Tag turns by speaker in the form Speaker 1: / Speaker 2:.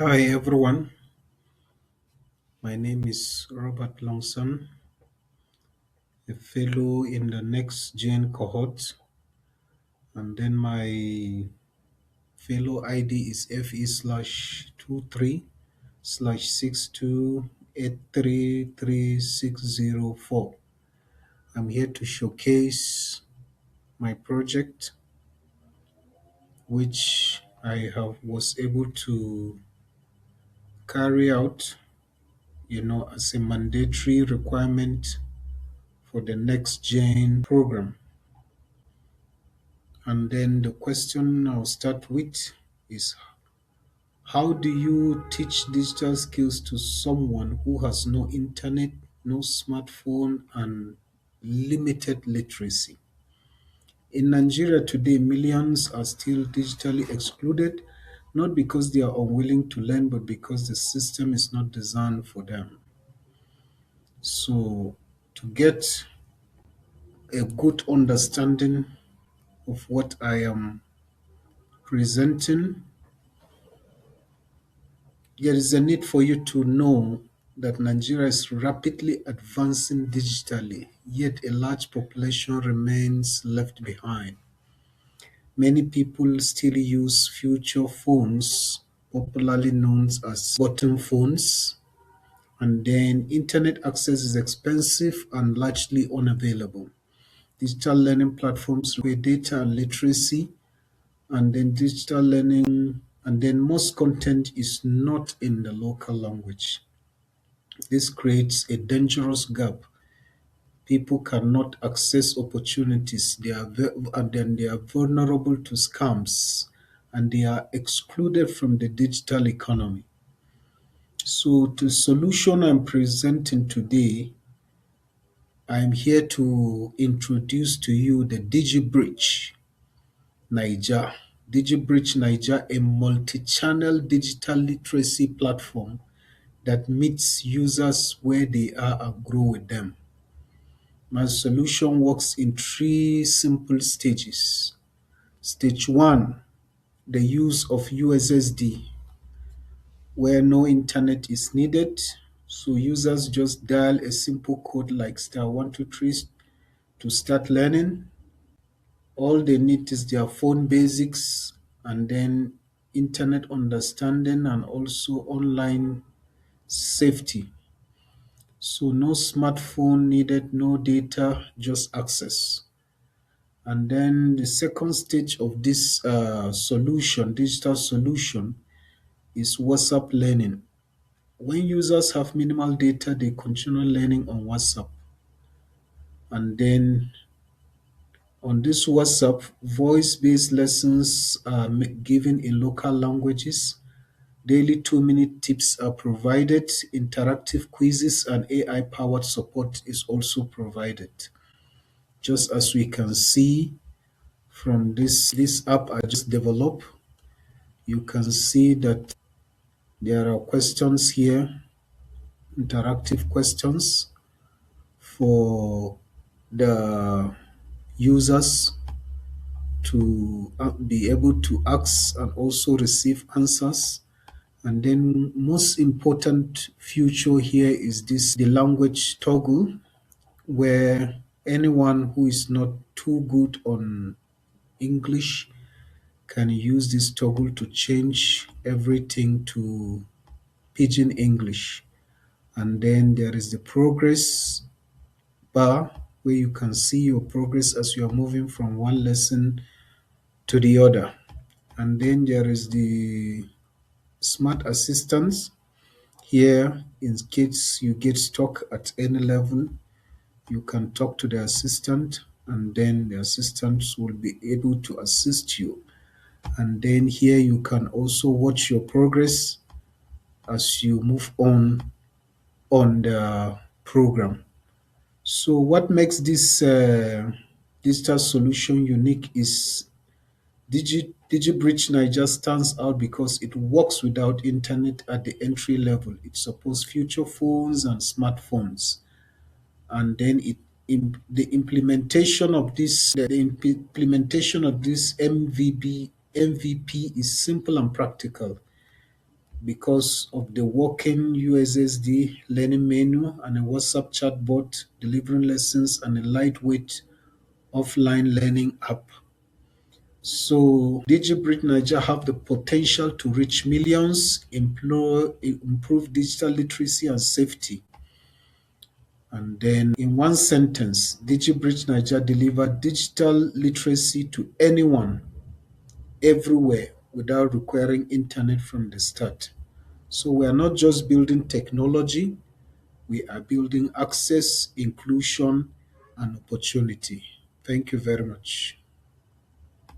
Speaker 1: Hi everyone, my name is Robert Longson, a fellow in the next gen cohort, and then my fellow ID is FE/23 slash 62833604. I'm here to showcase my project, which I have was able to carry out, as a mandatory requirement for the next gen program. And then the question I'll start with is, how do you teach digital skills to someone who has no internet, no smartphone, and limited literacy? In Nigeria today, millions are still digitally excluded, not because they are unwilling to learn, but because the system is not designed for them. So, to get a good understanding of what I am presenting, there is a need for you to know that Nigeria is rapidly advancing digitally, yet a large population remains left behind. Many people still use feature phones, popularly known as button phones, and then internet access is expensive and largely unavailable. Digital learning platforms require data and literacy, and then digital learning, and then most content is not in the local language. This creates a dangerous gap. People cannot access opportunities, and then they are vulnerable to scams, and they are excluded from the digital economy. So, the solution I'm presenting today, I'm here to introduce to you the DigiBridge Naija. DigiBridge Naija, a multi-channel digital literacy platform that meets users where they are and grow with them. My solution works in three simple stages. Stage one, the use of USSD, where no internet is needed. So users just dial a simple code like *123 to start learning. All they need is their phone basics and then internet understanding and also online safety. So no smartphone needed, no data, just access. And then the second stage of this digital solution, is WhatsApp learning. When users have minimal data, they continue learning on WhatsApp. And then on this WhatsApp, voice-based lessons are given in local languages. Daily 2-minute tips are provided. Interactive quizzes and AI-powered support is also provided. Just as we can see from this app I just developed, you can see that there are questions here, interactive questions for the users to be able to ask and also receive answers. And then most important feature here is the language toggle, where anyone who is not too good on English can use this toggle to change everything to Pidgin English. And then there is the progress bar, where you can see your progress as you are moving from one lesson to the other. And then there is the smart assistants. Here, in case you get stuck at any level, you can talk to the assistant, and then the assistants will be able to assist you. And then here you can also watch your progress as you move on the program. So what makes this digital solution unique is DigiBridge Naija stands out because it works without internet at the entry level. It supports future phones and smartphones. And then the implementation of this MVP is simple and practical. because of the working USSD learning menu and a WhatsApp chatbot delivering lessons and a lightweight offline learning app. So DigiBridge Naija have the potential to reach millions, improve digital literacy and safety. And then in one sentence, DigiBridge Naija deliver digital literacy to anyone, everywhere, without requiring internet from the start. So we are not just building technology, we are building access, inclusion, and opportunity. Thank you very much.